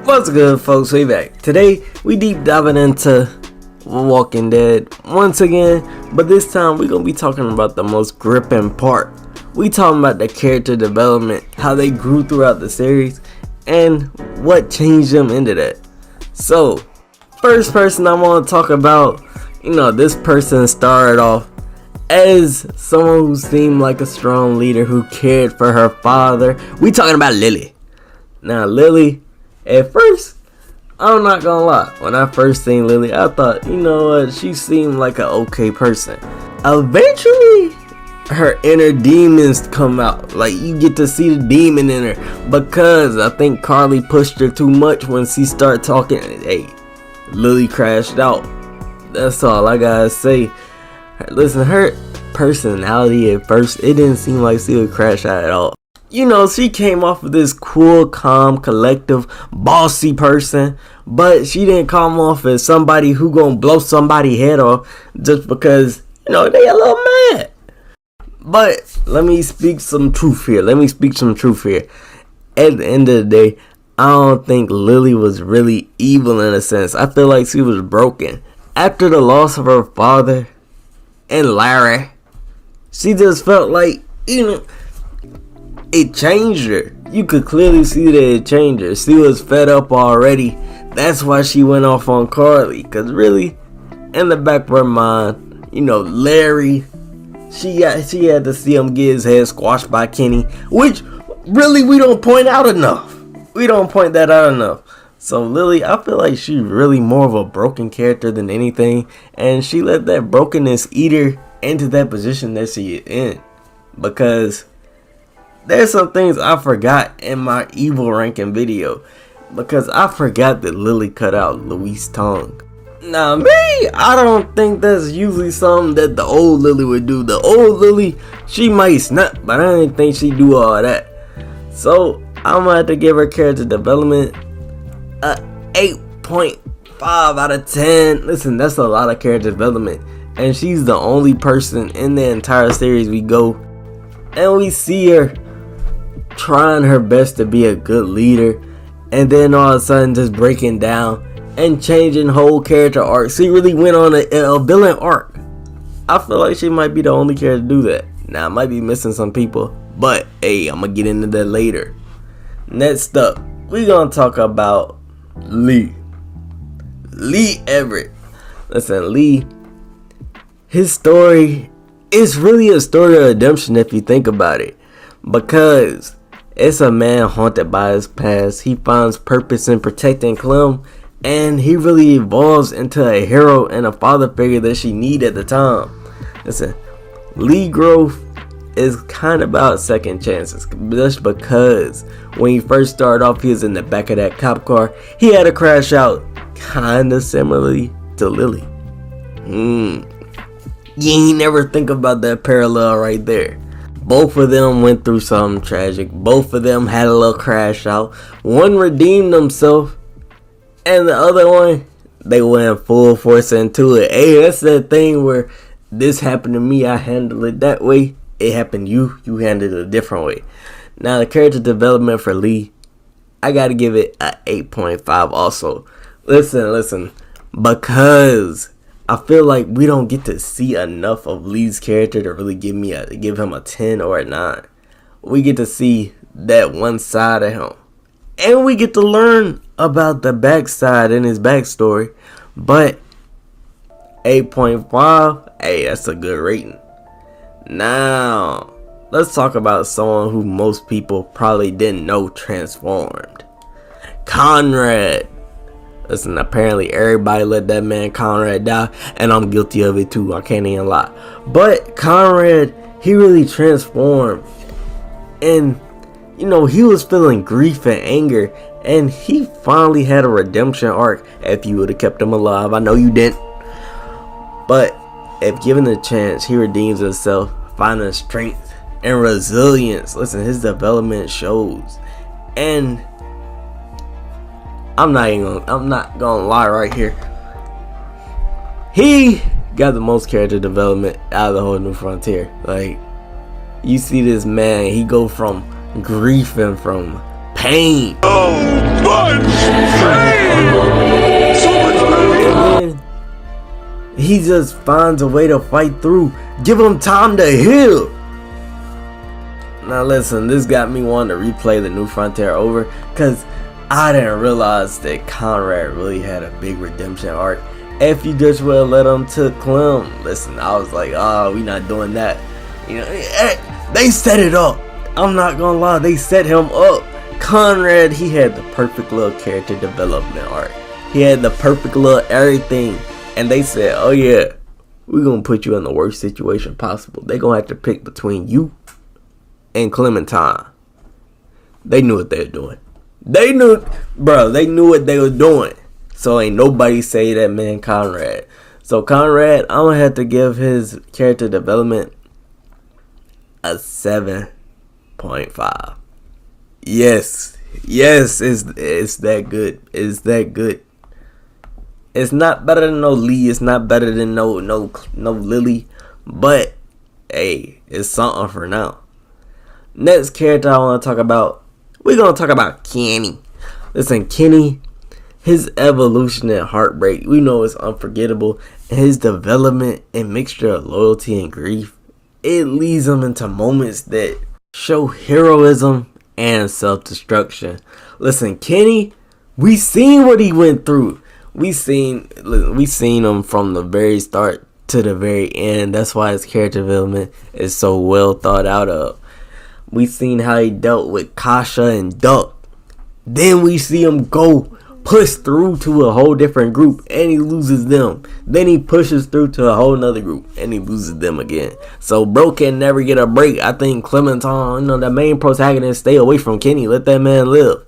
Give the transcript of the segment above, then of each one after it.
What's good, folks? We back. Today we deep diving into Walking Dead once again, but this time we're gonna be talking about the most gripping part. We talking about the character development, how they grew throughout the series, and what changed them into that. So, first person I want to talk about, this person started off as someone who seemed like a strong leader who cared for her father. We talking about Lilly. Now, Lilly, at first, I'm not gonna lie, when I first seen Lilly, I thought, she seemed like an okay person. Eventually, her inner demons come out. Like, you get to see the demon in her, because I think Carly pushed her too much when she started talking. Hey, Lilly crashed out. That's all I gotta say. Listen, her personality at first, it didn't seem like she would crash out at all. She came off of this cool, calm, collective, bossy person, but she didn't come off as somebody who gonna blow somebody's head off just because, they a little mad. But let me speak some truth here. At the end of the day, I don't think Lilly was really evil in a sense. I feel like she was broken. After the loss of her father and Larry, she just felt like, it changed her. You could clearly see that it changed her. She was fed up already. That's why she went off on Carly. Because really, in the back of her mind, Larry, she had to see him get his head squashed by Kenny. Which, really, we don't point that out enough. So Lilly, I feel like she's really more of a broken character than anything. And she let that brokenness eat her into that position that she is in. Because there's some things I forgot in my evil ranking video, because I forgot that Lilly cut out Louise's tongue. Now me, I don't think that's usually something that the old Lilly would do. The old Lilly, she might snap, but I didn't think she'd do all that. So I'm gonna have to give her character development a 8.5 out of 10. Listen, that's a lot of character development, and she's the only person in the entire series we go and we see her trying her best to be a good leader, and then all of a sudden just breaking down and changing whole character arc. She really went on a villain arc. I feel like she might be the only character to do that. Now I might be missing some people, but hey, I'm gonna get into that later. Next up, we gonna talk about Lee Everett. Listen, Lee, his story is really a story of redemption if you think about it, because it's a man haunted by his past. He finds purpose in protecting Clem, and he really evolves into a hero and a father figure that she needed at the time. Listen, Lee growth is kind of about second chances, just because when he first started off, he was in the back of that cop car. He had to crash out, kind of similarly to Lilly. You ain't never think about that parallel right there. Both of them went through something tragic. Both of them had a little crash out. One redeemed himself, and the other one, they went full force into it. Hey, that's that thing where this happened to me, I handled it that way. It happened to you handled it a different way. Now, the character development for Lee, I gotta give it a 8.5 also. Listen, because I feel like we don't get to see enough of Lee's character to really give him a 10 or a 9. We get to see that one side of him, and we get to learn about the backside and his backstory. But 8.5, hey, that's a good rating. Now, let's talk about someone who most people probably didn't know transformed. Conrad. Listen, apparently everybody let that man Conrad die, and I'm guilty of it too, I can't even lie. But Conrad, he really transformed, and he was feeling grief and anger, and he finally had a redemption arc. If you would have kept him alive, I know you didn't, but if given the chance, he redeems himself, finding strength and resilience. Listen, his development shows, and I'm not gonna lie right here. He got the most character development out of the whole New Frontier. Like, you see this man, he go from grief and from pain. Oh, he just finds a way to fight through. Give him time to heal. Now listen, this got me wanting to replay the New Frontier over, because I didn't realize that Conrad really had a big redemption arc. If you just would have let him to Clem, listen, I was like, we not doing that. You know, they set it up. I'm not gonna lie, they set him up. Conrad, he had the perfect little character development arc. He had the perfect little everything. And they said, oh yeah, we're gonna put you in the worst situation possible. They gonna have to pick between you and Clementine. They knew what they were doing. They knew what they were doing. So ain't nobody say that man Conrad. So Conrad, I'm gonna have to give his character development a 7.5. Yes, it's that good. It's that good. It's not better than no Lee. It's not better than no Lilly. But hey, it's something for now. Next character I want to talk about, we're gonna talk about Kenny. Listen, Kenny, his evolution and heartbreak, we know it's unforgettable. And his development and mixture of loyalty and grief, it leads him into moments that show heroism and self-destruction. Listen, Kenny, we seen what he went through. We seen him from the very start to the very end. That's why his character development is so well thought out of. We seen how he dealt with Kasha and Duck. Then we see him go push through to a whole different group and he loses them. Then he pushes through to a whole nother group and he loses them again. So bro can never get a break. I think Clementine, the main protagonist, stay away from Kenny. Let that man live.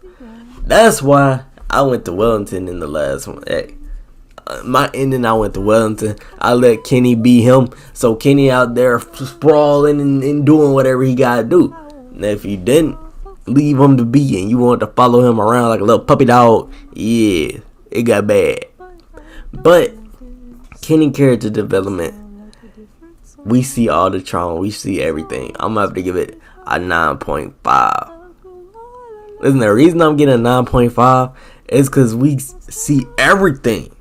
That's why I went to Wellington in the last one. Hey, my ending, I went to Wellington. I let Kenny be him. So Kenny out there sprawling and doing whatever he gotta do. And if you didn't, leave him to be and you want to follow him around like a little puppy dog, yeah, it got bad. But Kenny character development, we see all the trauma, we see everything. I'm gonna have to give it a 9.5. Listen, the reason I'm getting a 9.5 is because we see everything.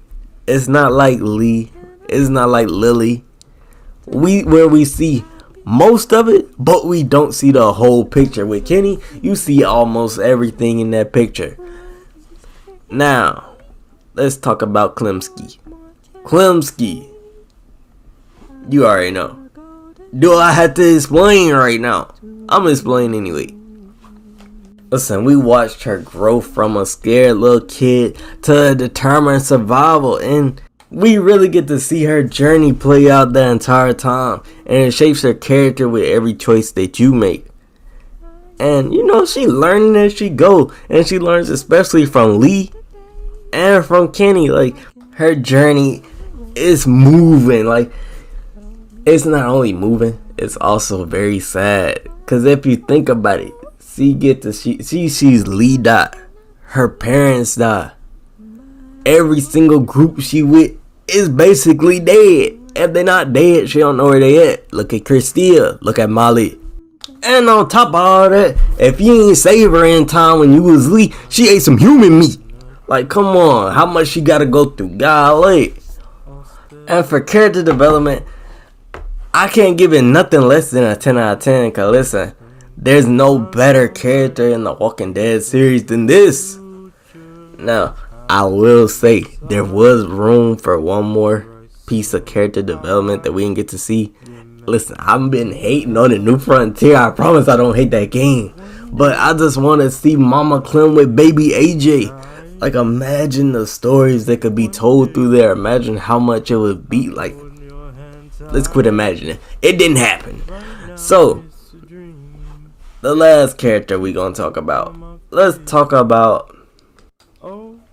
It's not like Lee, it's not like Lilly. We see most of it, but we don't see the whole picture. With Kenny, you see almost everything in that picture. Now, let's talk about Clemsky. Clemsky, you already know. Do I have to explain right now? I'm gonna explain anyway. Listen, we watched her grow from a scared little kid to a determined survival, and we really get to see her journey play out the entire time, and it shapes her character with every choice that you make. And she learning as she go, and she learns especially from Lee and from Kenny. Like, her journey is moving. Like, it's not only moving, it's also very sad. Cause if you think about it, she sees Lee die, her parents die. Every single group she with is basically dead. If they're not dead, she don't know where they at. Look at Christia. Look at Molly. And on top of all that, if you ain't save her in time when you was Lee, she ate some human meat. Like, come on. How much she gotta go through? Golly. And for character development, I can't give it nothing less than a 10 out of 10. Cause listen, there's no better character in the Walking Dead series than this. Now, I will say there was room for one more piece of character development that we didn't get to see. Listen, I've been hating on the New Frontier. I promise I don't hate that game. But I just want to see Mama Clem with baby AJ. Like, imagine the stories that could be told through there. Imagine how much it would be. Like, let's quit imagining. It didn't happen. So, the last character we gonna talk about. Let's talk about...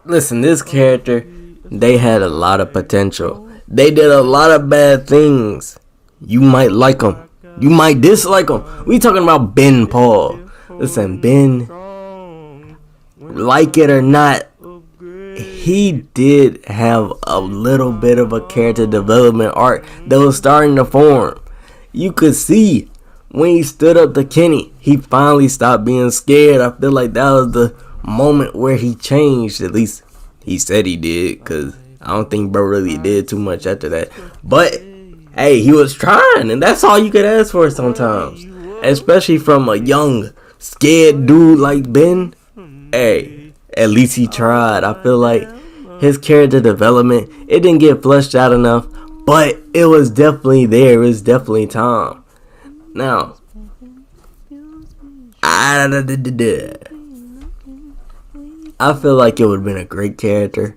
Listen, this character, they had a lot of potential. They did a lot of bad things. You might like them. You might dislike them. We talking about Ben Paul. Listen, Ben, like it or not, he did have a little bit of a character development arc that was starting to form. You could see when he stood up to Kenny, he finally stopped being scared. I feel like that was the moment where he changed. At least he said he did, because I don't think bro really did too much after that. But hey, he was trying, and that's all you could ask for sometimes. Especially from a young, scared dude like Ben. Hey, at least he tried. I feel like his character development, it didn't get fleshed out enough, but it was definitely there. It was definitely time. Now, I feel like it would have been a great character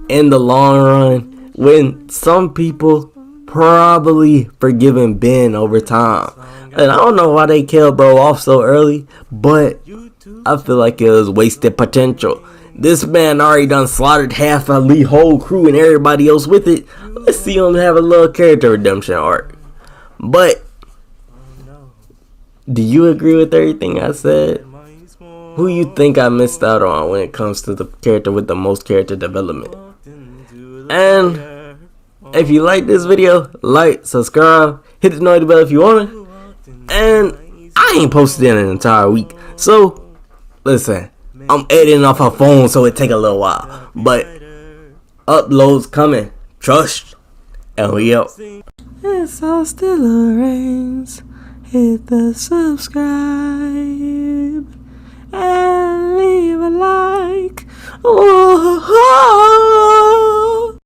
in the long run when some people probably forgiven Ben over time. And I don't know why they killed bro off so early, but I feel like it was wasted potential. This man already done slaughtered half of Lee's whole crew and everybody else with it. Let's see him have a little character redemption arc. But do you agree with everything I said? Who you think I missed out on when it comes to the character with the most character development? And if you like this video, like, subscribe, hit the notification bell if you want it. And I ain't posted in an entire week, so listen, I'm editing off my phone, so it take a little while, but uploads coming, trust, and we out. It's all still rains. Hit the subscribe and leave a like. Oh.